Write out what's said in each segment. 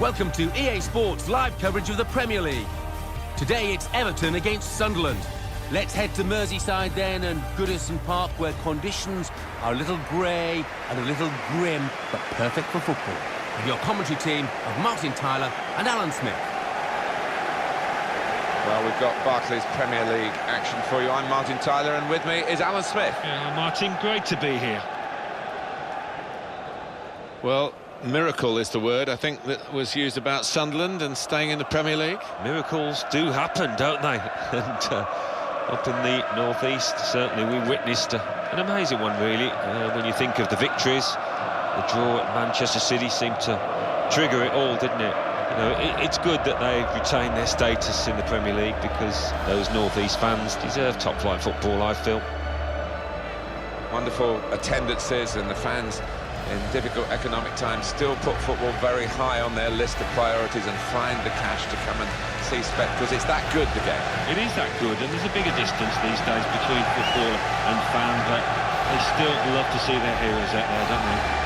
Welcome to EA Sports live coverage of the Premier League. Today it's Everton against Sunderland. Let's head to Merseyside then and Goodison Park, where conditions are a little grey and a little grim, but perfect for football. With your commentary team of Martin Tyler and Alan Smith. Well, we've got Barclays Premier League action for you. I'm Martin Tyler, and with me is Alan Smith. Yeah, Martin, great to be here. Well, miracle is the word, I think, that was used about Sunderland and staying in the Premier League. Miracles do happen, don't they? And up in the northeast, certainly we witnessed an amazing one, really. When you think of the victories, the draw at Manchester City seemed to trigger it all, didn't it? You know, it's good that they've retained their status in the Premier League, because those northeast fans deserve top-flight football, I feel. Wonderful attendances, and the fans in difficult economic times still put football very high on their list of priorities and find the cash to come and see spectacles. It's that good, the game. It is that good, and there's a bigger distance these days between football and fan, but they still love to see their heroes out there, don't they?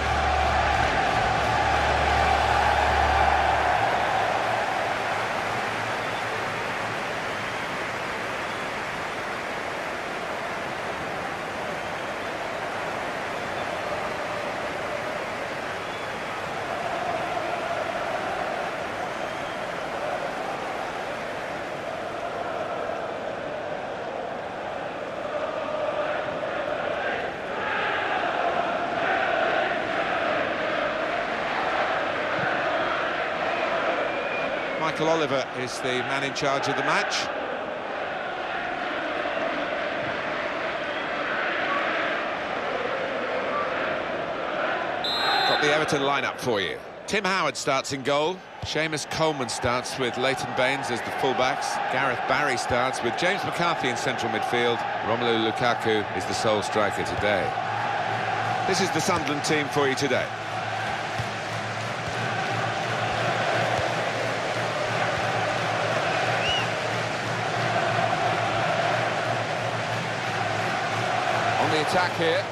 Michael Oliver is the man in charge of the match. Got the Everton lineup for you. Tim Howard starts in goal. Seamus Coleman starts with Leighton Baines as the fullbacks. Gareth Barry starts with James McCarthy in central midfield. Romelu Lukaku is the sole striker today. This is the Sunderland team for you today. The attack here.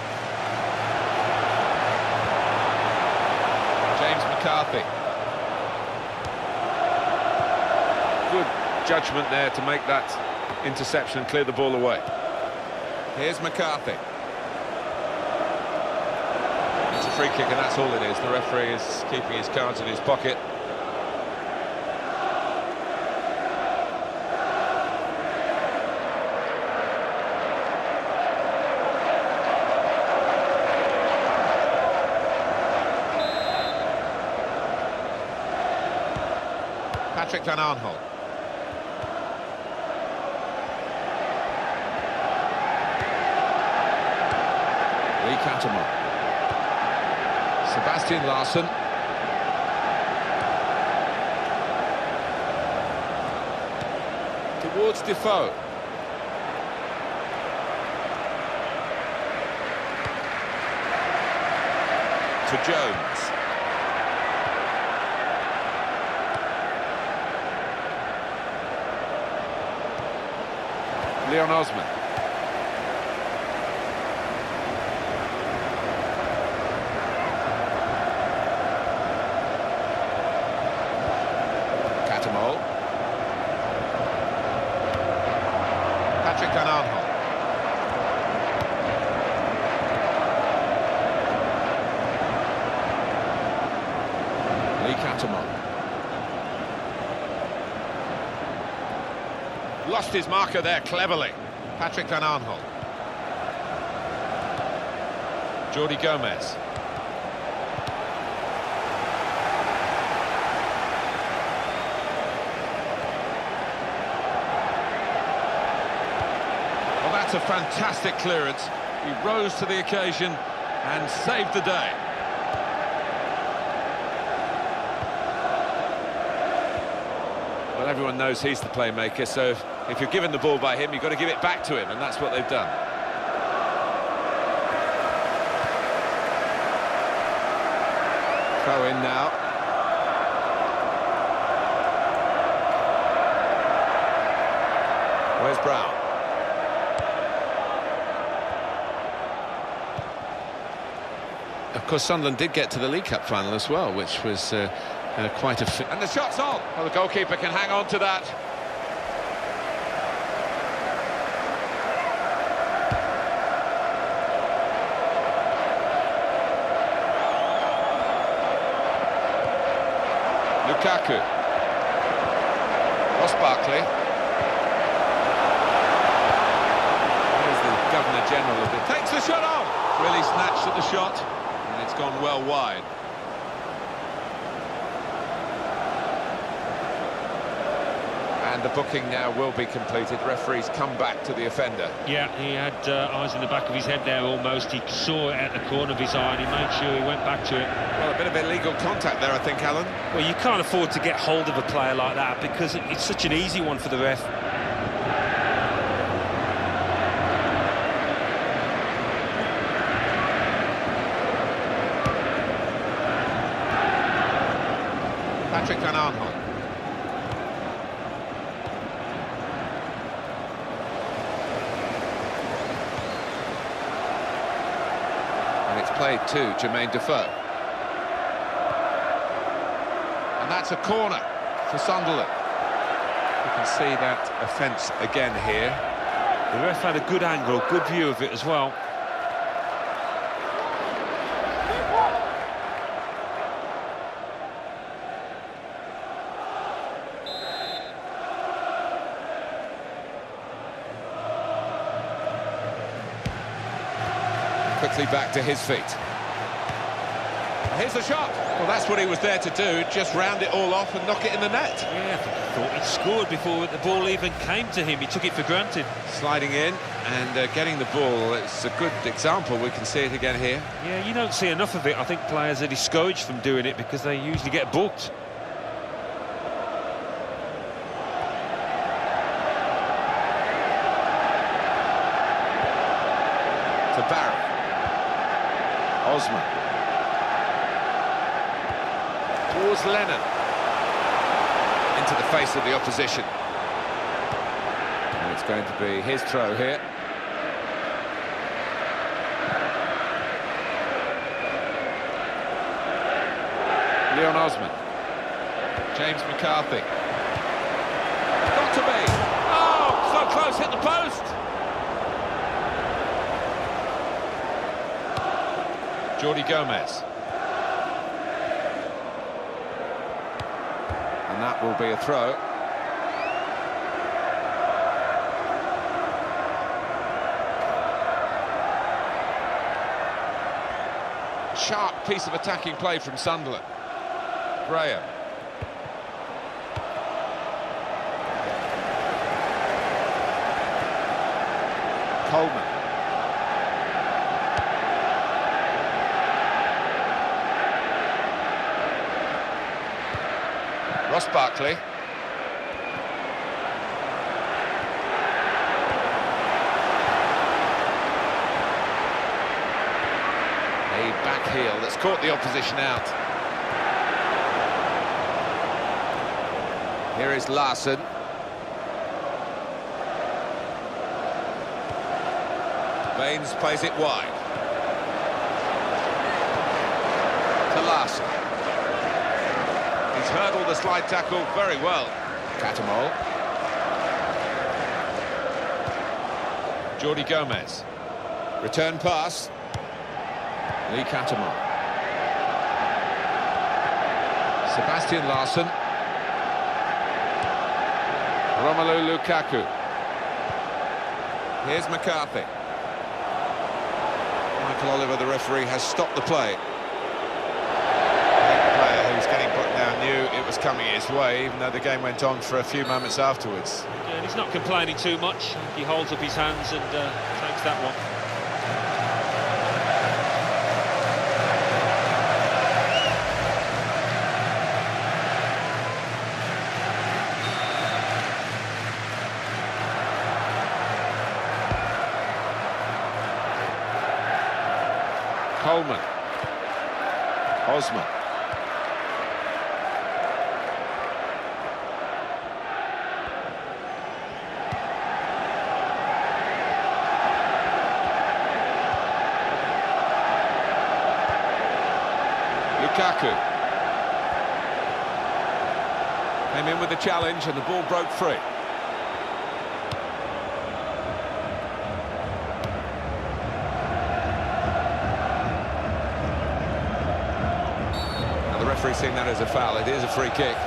James McCarthy. Good judgment there to make that interception and clear the ball away. Here's McCarthy. It's a free kick, and that's all it is. The referee is keeping his cards in his pocket. Patrick Van Aanholt. Lee Catamon. Sebastian Larsson. Towards Defoe. To Jones. Leon Osman. Catamol. Patrick Van Aanholt. Lee Catamol. Lost his marker there cleverly. Patrick Van Aanholt. Jordi Gomez. Well, that's a fantastic clearance. He rose to the occasion and saved the day. Well, everyone knows he's the playmaker, so if you're given the ball by him, you've got to give it back to him, and that's what they've done. Throw in now. Where's Brown? Of course, Sunderland did get to the League Cup final as well, which was quite a... And the shot's on! Well, the goalkeeper can hang on to that. Lukaku. Ross Barkley. There's the Governor-General of it. Takes the shot on! Really snatched at the shot, and it's gone well wide. And the booking now will be completed. Referee's come back to the offender. Yeah, he had eyes in the back of his head there almost. He saw it at the corner of his eye and he made sure he went back to it. Well, a bit of illegal contact there, I think, Alan. Well, you can't afford to get hold of a player like that because it's such an easy one for the ref. Patrick Van Aanholt. Played to Jermaine Defoe. And that's a corner for Sunderland. You can see that offence again here. The ref had a good angle, good view of it as well. Quickly back to his feet. Here's the shot. Well, that's what he was there to do, just round it all off and knock it in the net. Yeah, I thought he'd scored before the ball even came to him. He took it for granted. Sliding in and getting the ball. It's a good example. We can see it again here. Yeah, you don't see enough of it. I think players are discouraged from doing it because they usually get booked. To Barry. Osman. Towards Lennon. Into the face of the opposition. And it's going to be his throw here. Leon Osman. James McCarthy. Got to be. Oh, so close, hit the post. Jordi Gomez. And that will be a throw. Sharp piece of attacking play from Sunderland. Graham. Coleman. Ross Barkley. A back heel that's caught the opposition out. Here is Larsson. Baines plays it wide. To Larsson. He's hurdled the slide tackle very well. Catamol. Jordi Gomez. Return pass. Lee Catamol. Sebastian Larsson. Romelu Lukaku. Here's McCarthy. Michael Oliver, the referee, has stopped the play. The player who's getting booked now knew it was coming his way, even though the game went on for a few moments afterwards. Yeah, and he's not complaining too much. He holds up his hands and takes that one. Coleman. Osman. Lukaku. Came in with the challenge and the ball broke free. Now the referee's seen that as a foul. It is a free kick.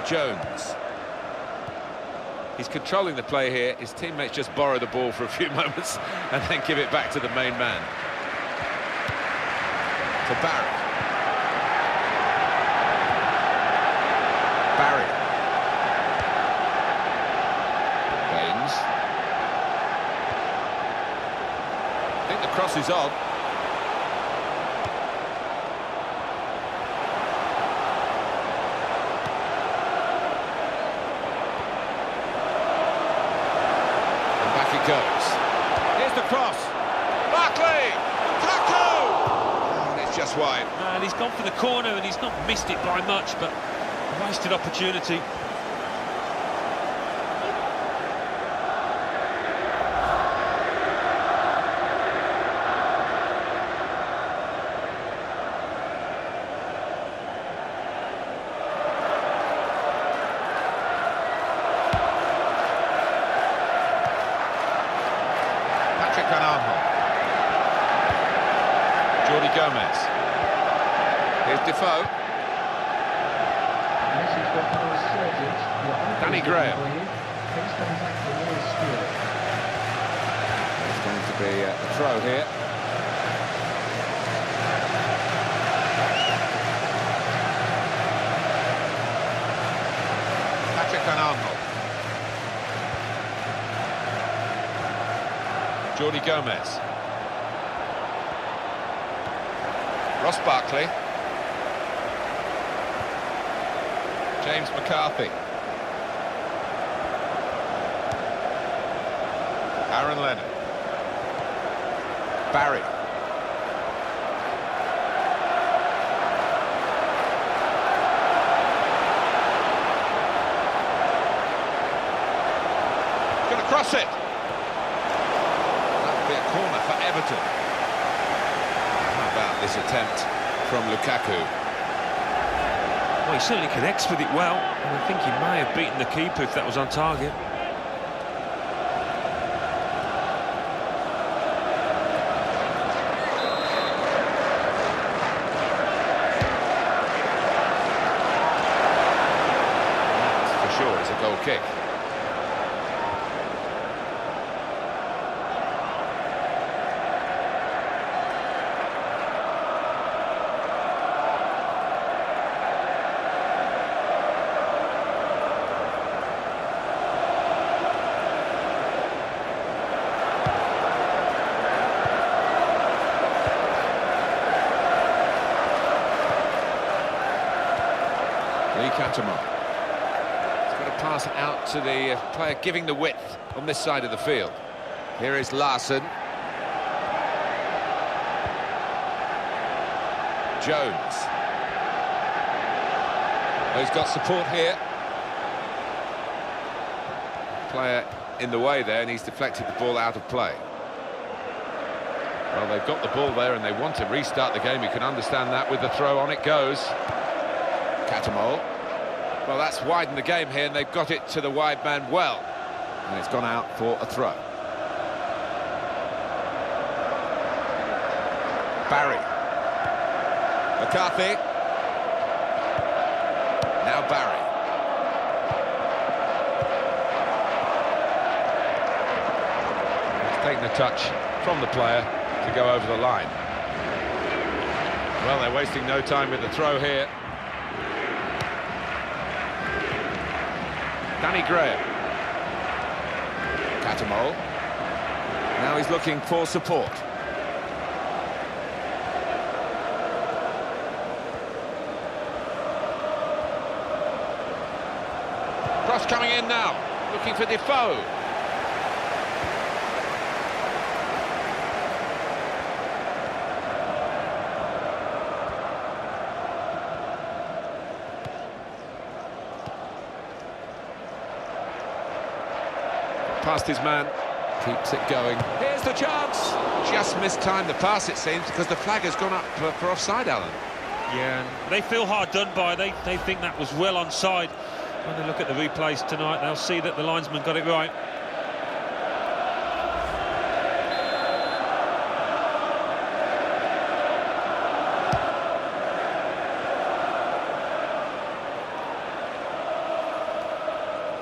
Jones. He's controlling the play here. His teammates just borrow the ball for a few moments and then give it back to the main man. To Barry. Barry. Baines. I think the cross is on. Goes. Here's the cross. Barkley! Lukaku! Oh, and it's just wide. And he's gone for the corner and he's not missed it by much, but a wasted opportunity. Gomez. Here's Defoe. Danny Graham. It's going to be a throw here. Patrick Van Arnold. Jordi Gomez. Ross Barkley. James McCarthy. Aaron Lennon. Barry. Going to cross it. That would be a corner for Everton. About this attempt from Lukaku. Well, he certainly connects with it well, and I think he may have beaten the keeper if that was on target. That's for sure, it's a goal kick. He's got to pass it out to the player giving the width on this side of the field. Here is Larson. Jones. Oh, he's got support here. Player in the way there, and he's deflected the ball out of play. Well, they've got the ball there and they want to restart the game. You can understand that. With the throw, on it goes. Catamol. Well, that's widened the game here, and they've got it to the wide man well. And it's gone out for a throw. Barry. McCarthy. Now Barry. He's taken the touch from the player to go over the line. Well, they're wasting no time with the throw here. Danny Graham. Catamol. Now he's looking for support. Cross coming in now, looking for Defoe. past his man. Keeps it going. Here's the chance. Just mistimed the pass, it seems, because the flag has gone up for offside, Alan. Yeah, they feel hard done by. They think that was well onside. When they look at the replays tonight, they'll see that the linesman got it right.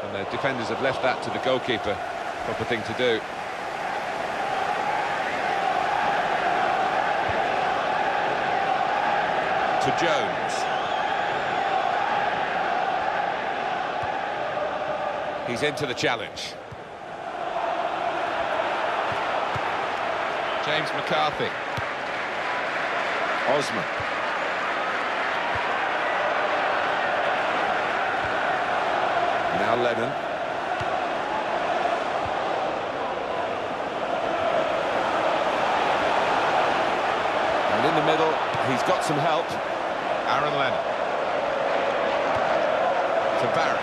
And the defenders have left that to the goalkeeper. Proper thing to do. To Jones. He's into the challenge. James McCarthy. Osman. Now Lennon. And in the middle, he's got some help. Aaron Lennon. To Barry.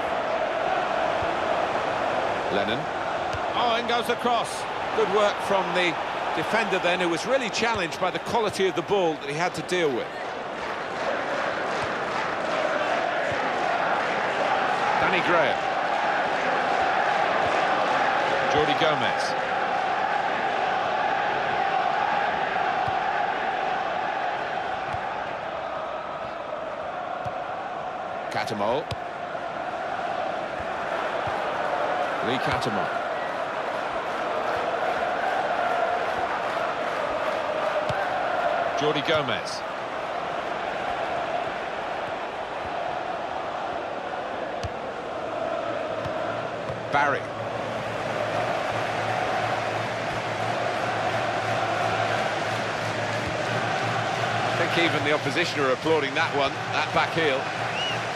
Lennon. Oh, in goes the cross. Good work from the defender then, who was really challenged by the quality of the ball that he had to deal with. Danny Graham. Jordi Gomez. Catamol. Lee Catamol. Jordi Gomez. Barry. I think even the opposition are applauding that one, that back heel.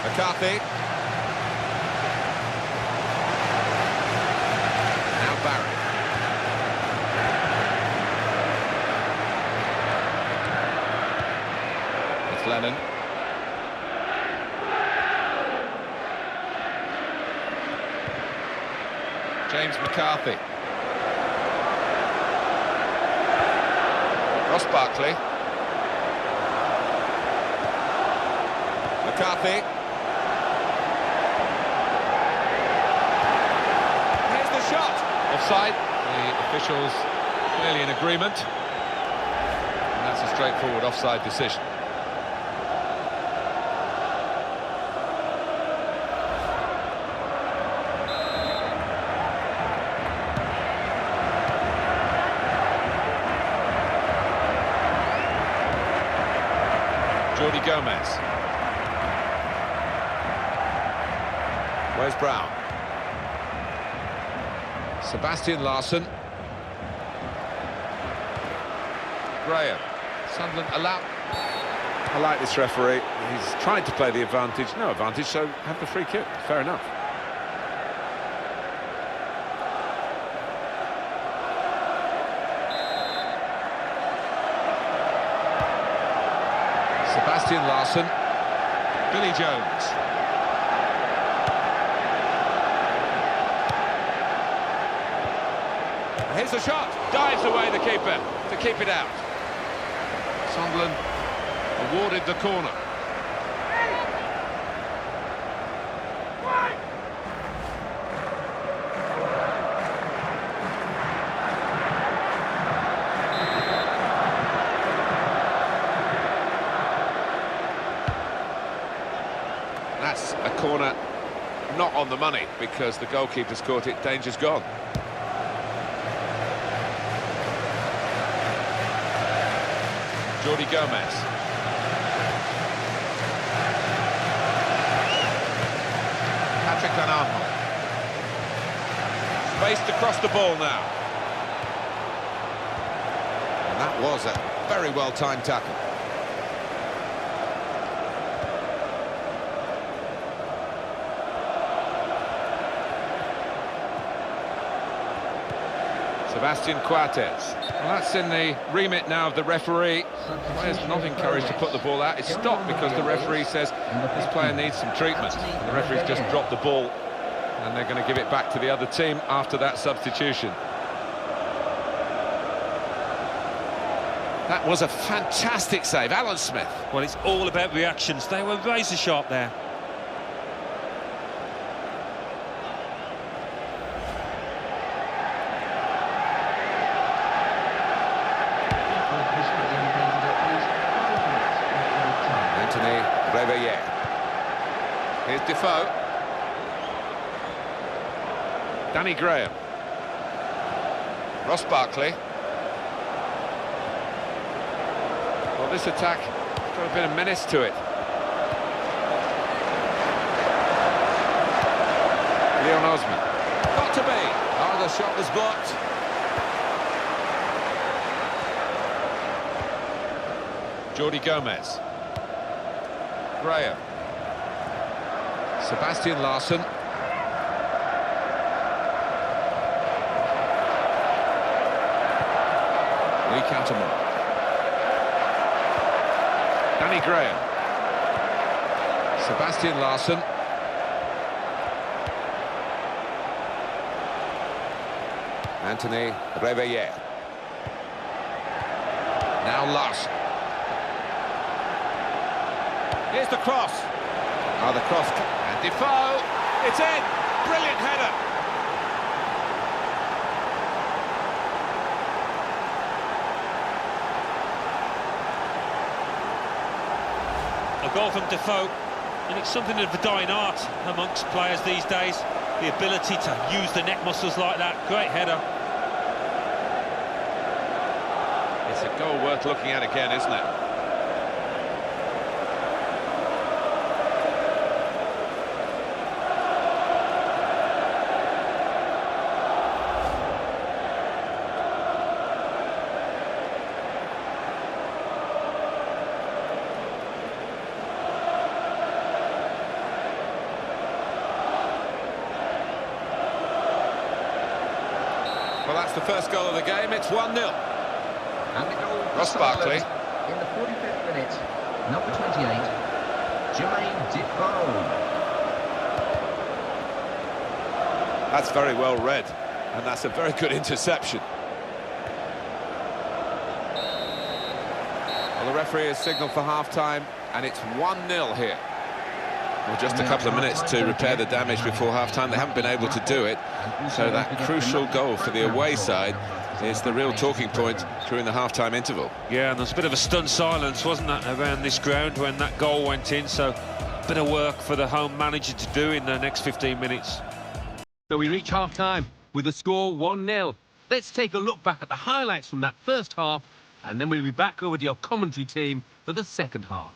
McCarthy. Now Barry. It's Lennon. James McCarthy. Ross Barkley. McCarthy. Here's the shot. Offside. The officials clearly in agreement. And that's a straightforward offside decision. Jordi Gomez. Where's Brown? Sebastian Larsson. Graham. Sunderland allow. I like this referee. He's tried to play the advantage. No advantage, so have the free kick. Fair enough. Sebastian Larsson. Billy Jones. Here's the shot. Dives away the keeper to keep it out. Sunderland awarded the corner. That's a corner not on the money because the goalkeeper's caught it. Danger's gone. Jordi Gomez. Patrick Van Aanholt. Spaced across the ball now. And that was a very well-timed tackle. Sebastian Coates. Well, that's in the remit now of the referee. The player's not encouraged to put the ball out. It's stopped because the referee says this player needs some treatment. And the referee's just dropped the ball And they're going to give it back to the other team after that substitution. That was a fantastic save, Alan Smith. Well, it's all about reactions. They were razor sharp there. Here's Defoe. Danny Graham. Ross Barkley. Well, this attack has got a bit of menace to it. Leon Osman. Got to be. Oh, the shot was blocked. Jordi Gomez. Graham. Sebastian Larsson. Lee Catamore. Danny Graham. Sebastian Larsson. Anthony Reveille. Now Larsson. Here's the cross. Oh, the cross. And Defoe. It's in. Brilliant header. A goal from Defoe, and it's something of a dying art amongst players these days. The ability to use the neck muscles like that. Great header. It's a goal worth looking at again, isn't it? Well, that's the first goal of the game. It's 1-0. And the goal Ross Barkley. In the 45th minute, number 28, Jermaine Defoe. That's very well read, and that's a very good interception. Well, the referee has signalled for half-time, and it's 1-0 here. Well, just a couple of minutes to repair the damage before half-time. They haven't been able to do it, so that crucial goal for the away side is the real talking point during the half-time interval. Yeah, and there's a bit of a stunned silence, wasn't that, around this ground when that goal went in, so a bit of work for the home manager to do in the next 15 minutes. So we reach half-time with the score 1-0. Let's take a look back at the highlights from that first half, and then we'll be back over to your commentary team for the second half.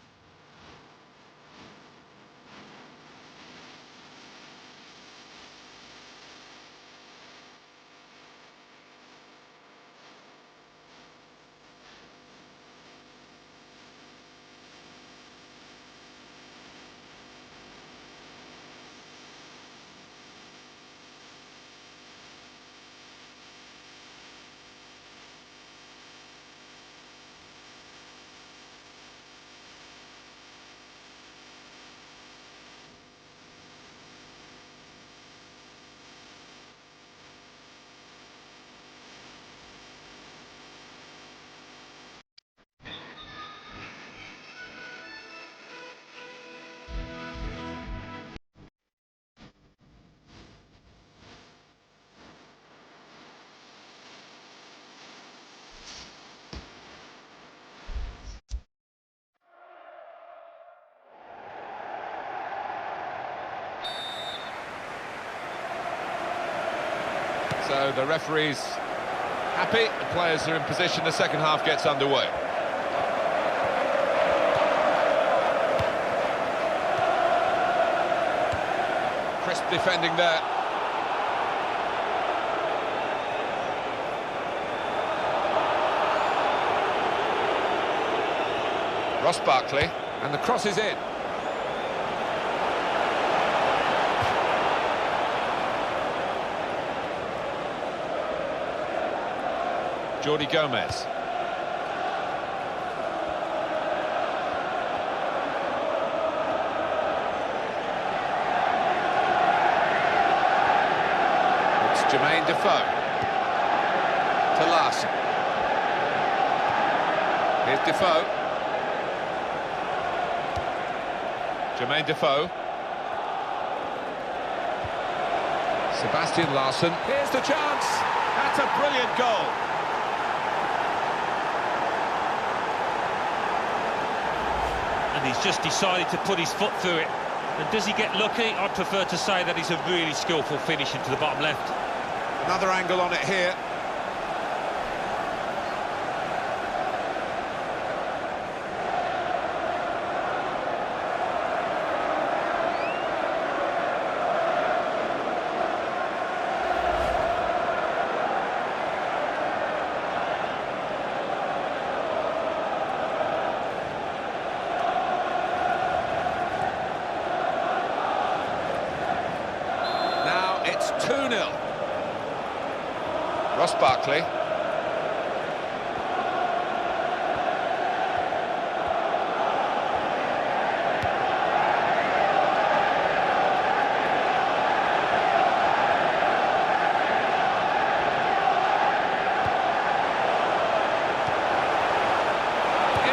So the referee's happy, the players are in position, the second half gets underway. Crisp defending there. Ross Barkley, and the cross is in. Jordi Gomez. Jermaine Defoe. To Larson. Here's Defoe. Jermaine Defoe. Sebastian Larson. Here's the chance. That's a brilliant goal. And he's just decided to put his foot through it. And does he get lucky? I'd prefer to say that he's a really skillful finish into the bottom left. Another angle on it here. It's 2-0. Ross Barkley. In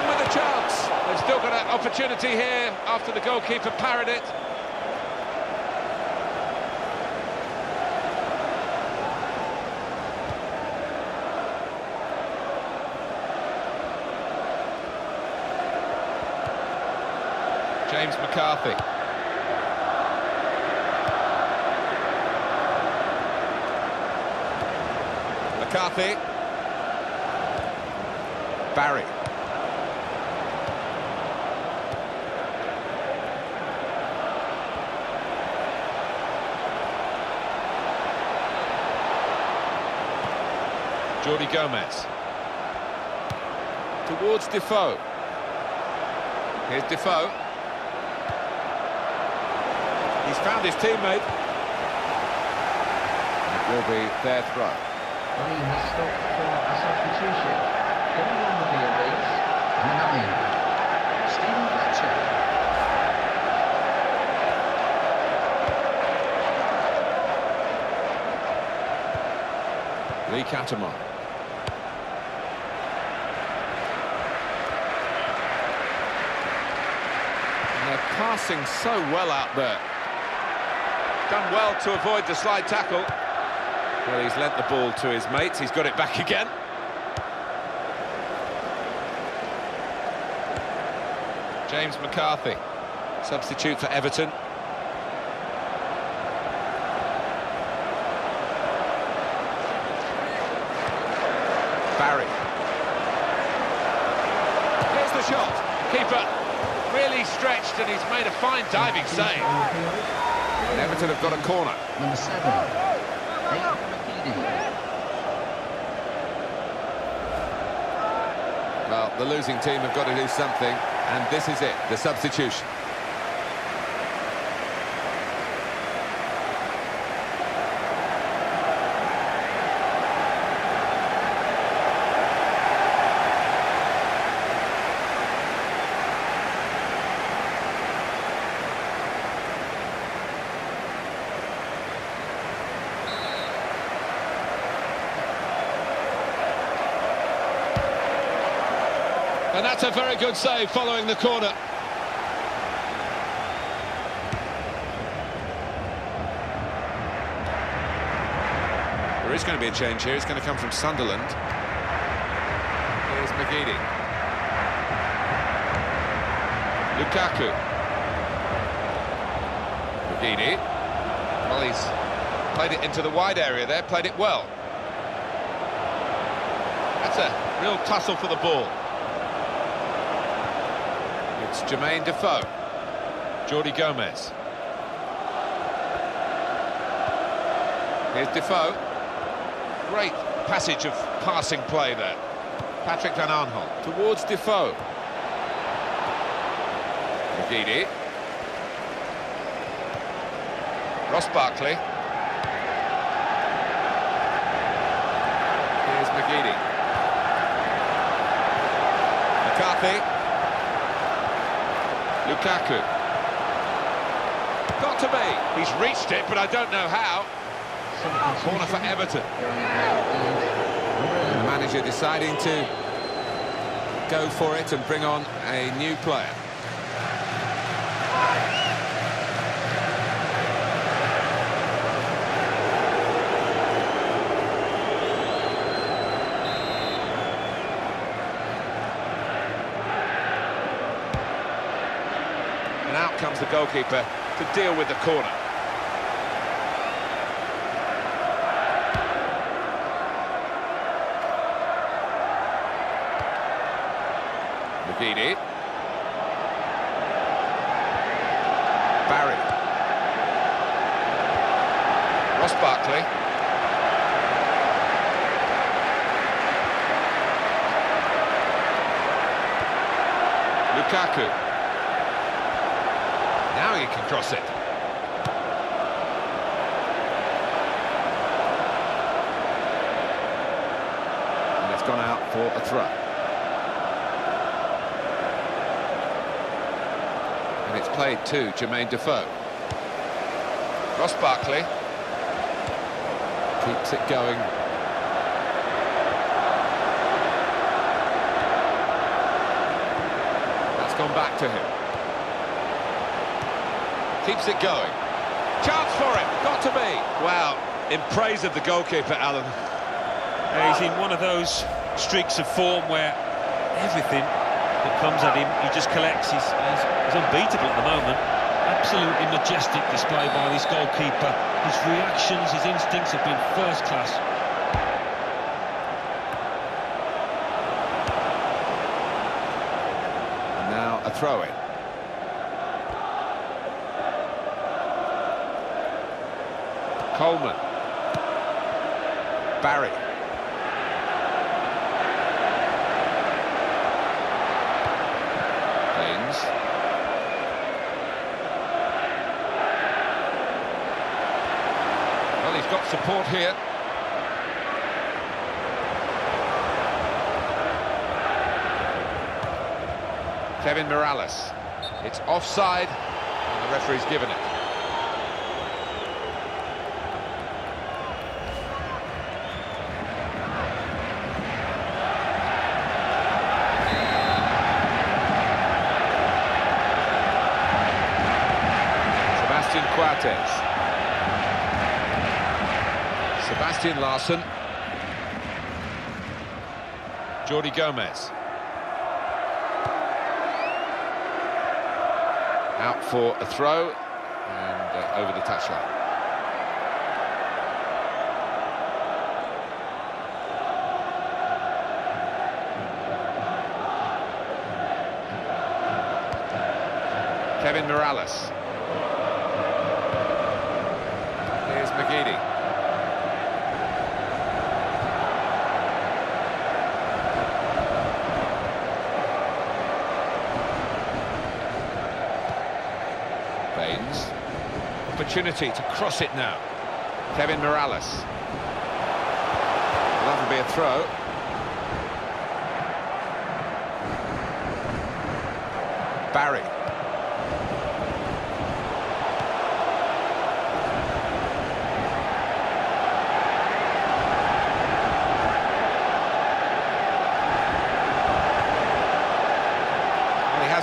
with a chance. They've still got an opportunity here after the goalkeeper parried it. James McCarthy. McCarthy. Barry. Jordi Gomez. Towards Defoe. Here's Defoe. He's found his teammate. It will be their throw. Well, he has stopped for a substitution. Coming on the field is number 9, Stephen Fletcher. Lee Catamon. And they're passing so well out there. Done well to avoid the slide tackle. Well, he's lent the ball to his mates. He's got it back again. James McCarthy, substitute for Everton. Barry. Here's the shot. Keeper really stretched and he's made a fine diving save. And Everton have got a corner. Number 7. Well, the losing team have got to do something, and this is it, the substitution. And that's a very good save following the corner. There is going to be a change here. It's going to come from Sunderland. Here's McGeady. Lukaku. McGeady. Well, he's played it into the wide area there, played it well. That's a real tussle for the ball. It's Jermaine Defoe. Jordi Gomez. Here's Defoe. Great passage of passing play there. Patrick Van Aanholt towards Defoe. McGeady. Ross Barkley. Here's McGeady. McCarthy. Lukaku. Got to be. He's reached it, but I don't know how. Corner for Everton. And the manager deciding to go for it and bring on a new player. And out comes the goalkeeper to deal with the corner. McGeady. Barry. Ross Barkley. Lukaku. Now he can cross it. And it's gone out for a throw. And it's played to Jermaine Defoe. Ross Barkley keeps it going. That's gone back to him. Keeps it going. Chance for him, got to be. Wow, in praise of the goalkeeper, Alan. Yeah, he's in one of those streaks of form where everything that comes at him, he just collects. He's unbeatable at the moment. Absolutely majestic display by this goalkeeper. His reactions, his instincts have been first class. And now a throw-in. Coleman. Barry. Baines. Well, he's got support here. Kevin Morales. It's offside, and the referee's given it. Sebastian Larsson. Jordi Gomez. Out for a throw and over the touchline. Kevin Morales. Here's McGeady. Baines. Opportunity to cross it now. Kevin Morales. Well, that'll be a throw. Barry.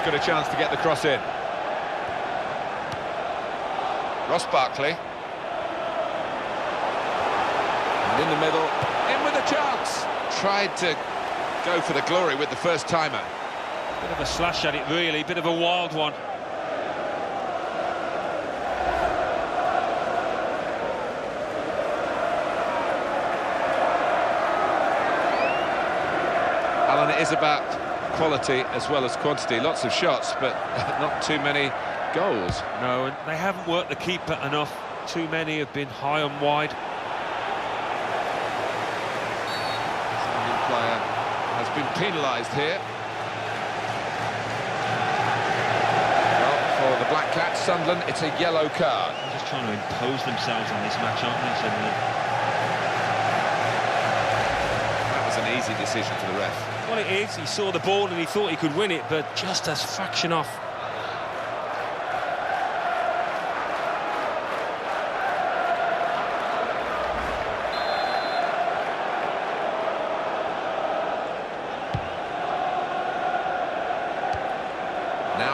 Got a chance to get the cross in. Ross Barkley. And in the middle, in with a chance. Tried to go for the glory with the first timer. Bit of a slash at it, really, bit of a wild one. Alan, it is about quality as well as quantity. Lots of shots, but not too many goals. No, and they haven't worked the keeper enough. Too many have been high and wide. Sunderland player has been penalised here. Well, for the Black Cats, Sunderland, it's a yellow card. They're just trying to impose themselves on this match, aren't they, Sunderland? That was an easy decision for the ref. Well, it is. He saw the ball and he thought he could win it, but just a fraction off.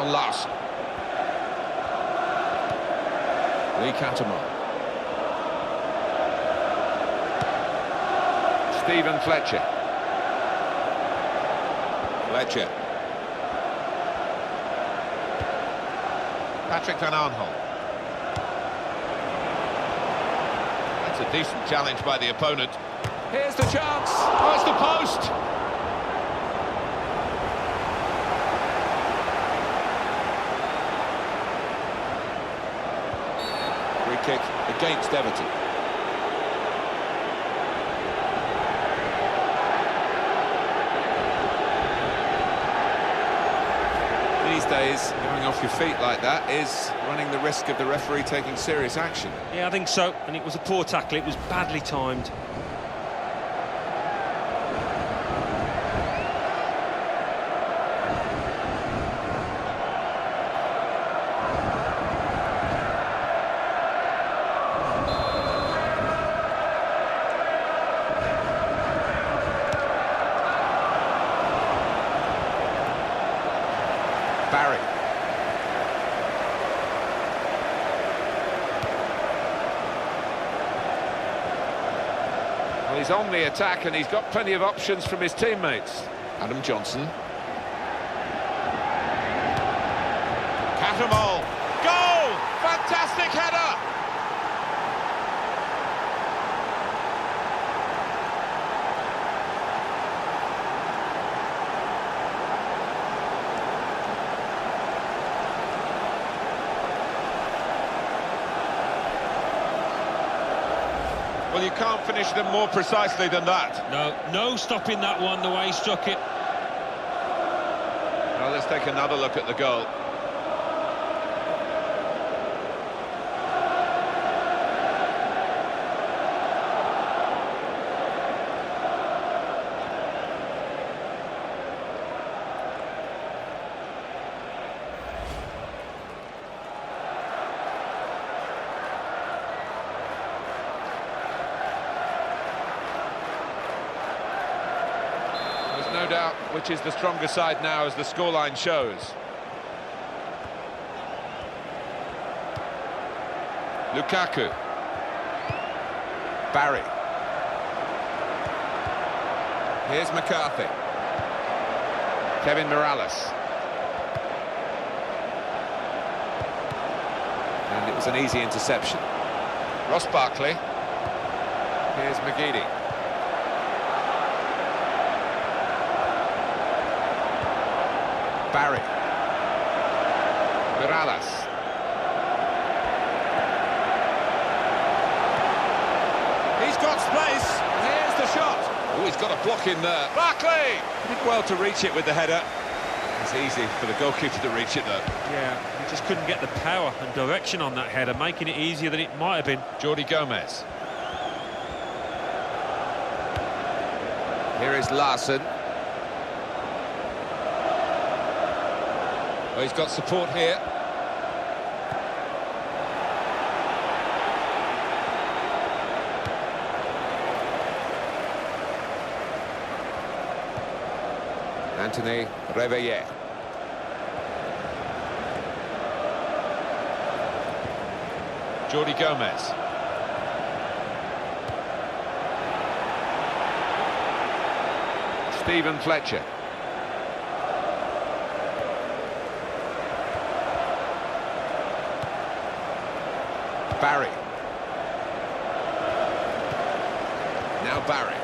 on Larson. Lee Catamon. Stephen Fletcher. Fletcher. Patrick Van Aanholt. That's a decent challenge by the opponent. Here's the chance. Oh, it's the post. Free kick against Everton. These days, going off your feet like that is running the risk of the referee taking serious action. Yeah, I think so, and it was a poor tackle. It was badly timed. Barry. Well, he's on the attack and he's got plenty of options from his teammates. Adam Johnson. Catamol. Goal! Fantastic header! Well, you can't finish them more precisely than that. No stopping that one, the way he struck it. Well, let's take another look at the goal. No doubt which is the stronger side now, as the scoreline shows. Lukaku. Barry. Here's McCarthy. Kevin Morales. And it was an easy interception. Ross Barkley. Here's McGeady. Barry. Morales. He's got space. Here's the shot. Oh, he's got a block in there. Barkley! Did well to reach it with the header. It's easy for the goalkeeper to reach it, though. Yeah, he just couldn't get the power and direction on that header, making it easier than it might have been. Jordi Gomez. Here is Larson. Oh, he's got support here. Anthony Reveille. Jordi Gomez. Stephen Fletcher. Barry. Now Barry.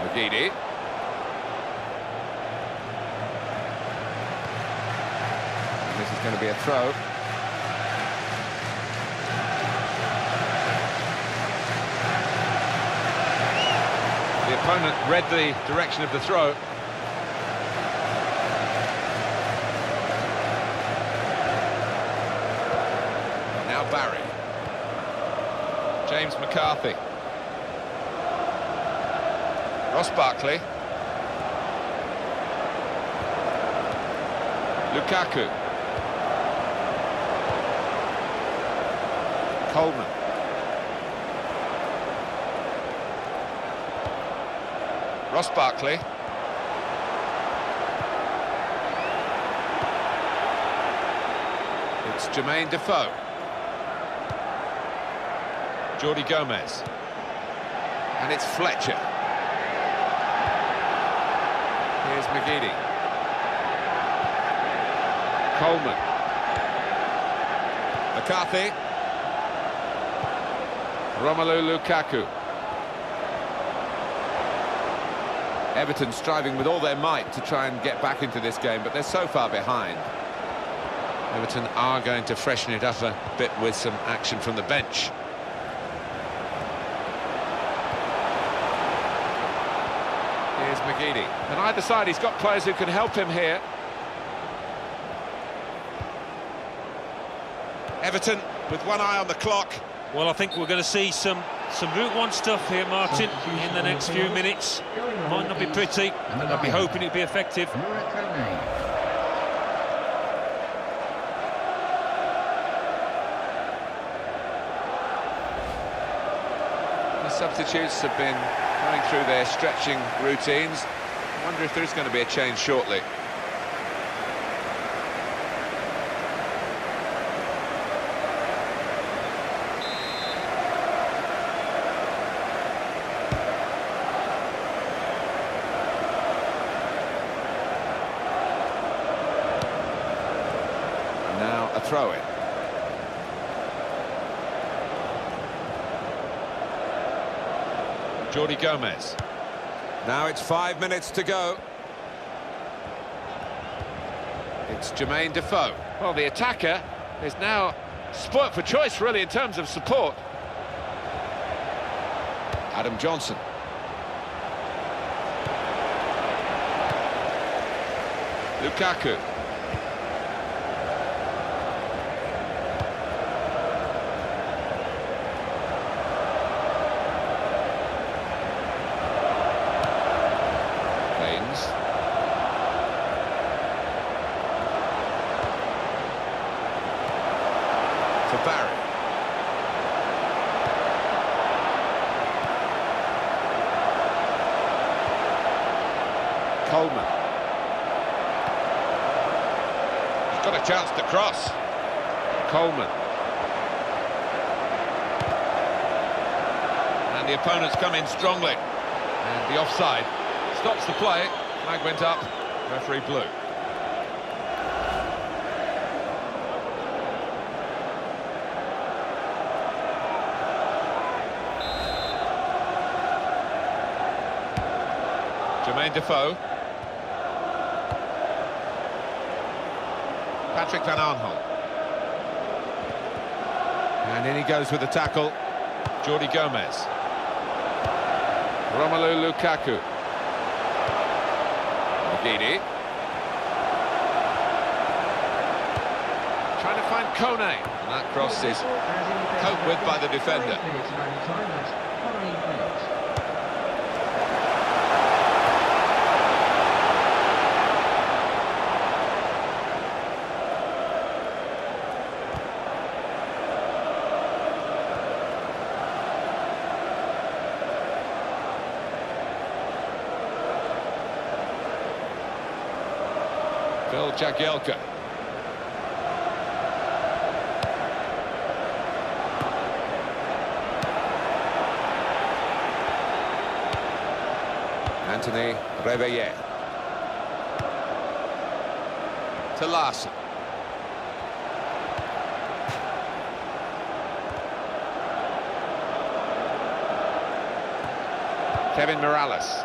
McGeady. And this is going to be a throw. The opponent read the direction of the throw. Barry. James McCarthy. Ross Barkley. Lukaku. Coleman. Ross Barkley. It's Jermaine Defoe. Jordi Gomez. And it's Fletcher. Here's McGeady. Coleman. McCarthy. Romelu Lukaku. Everton striving with all their might to try and get back into this game, but they're so far behind. Everton are going to freshen it up a bit with some action from the bench. Here's McGeady. And either side, he's got players who can help him here. Everton with one eye on the clock. Well, I think we're going to see some Route 1 stuff here, Martin, in the next few minutes. Might not be pretty, but I'll be hoping it'll be effective. The substitutes have been going through their stretching routines. I wonder if there is going to be a change shortly. Now a throw-in. Jordi Gomez. Now it's 5 minutes to go. It's Jermaine Defoe. Well, the attacker is now spoilt for choice, really, in terms of support. Adam Johnson. Lukaku. For Barry. Coleman. He's got a chance to cross. Coleman. And the opponents come in strongly. And the offside stops the play. Flag went up. Referee blew. Jermaine Defoe. Patrick Van Aanholt. And in he goes with the tackle. Jordi Gomez. Romelu Lukaku. McGeady. Trying to find Kone. And that cross is coped with by the defender. Phil Jagielka. Anthony Reveille. To Larson. Kevin Morales.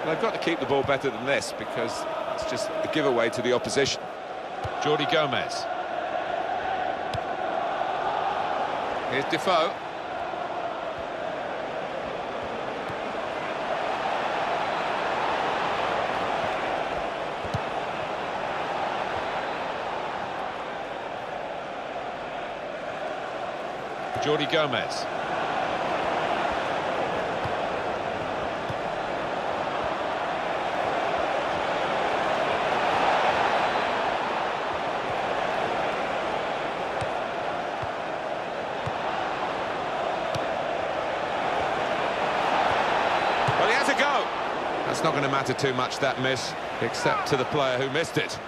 They've got to keep the ball better than this because it's just a giveaway to the opposition. Jordi Gomez. Here's Defoe. Jordi Gomez. That's not going to matter too much, that miss, except to the player who missed it.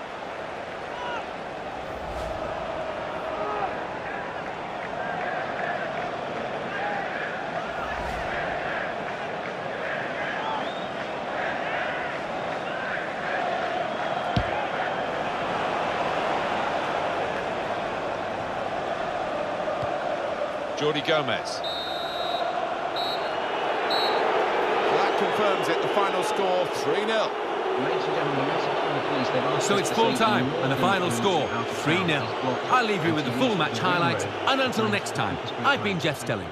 Jordi Gomez. That confirms it, the final score 3-0. Ladies and gentlemen, the message from the police, they've asked So us it's to full say time more and the than final anything score out of 3-0. these blocks. I'll leave you with the full match Continues to highlights, be and until next time, I've been Jeff Stelling.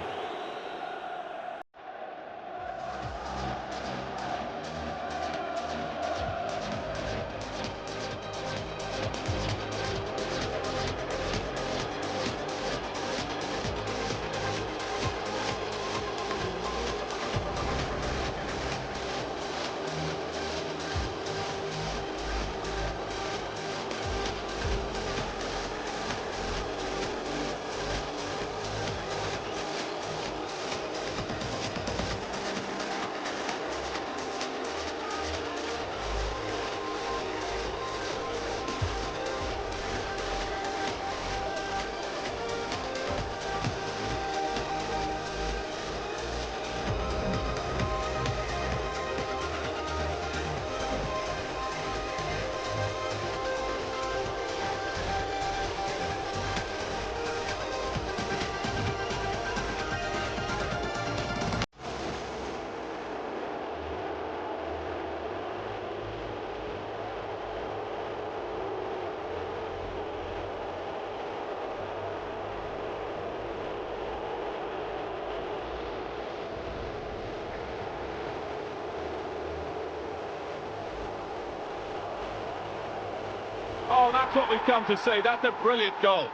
Oh, that's what we've come to see. That's a brilliant goal.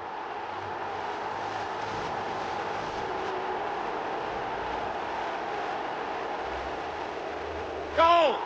Goal!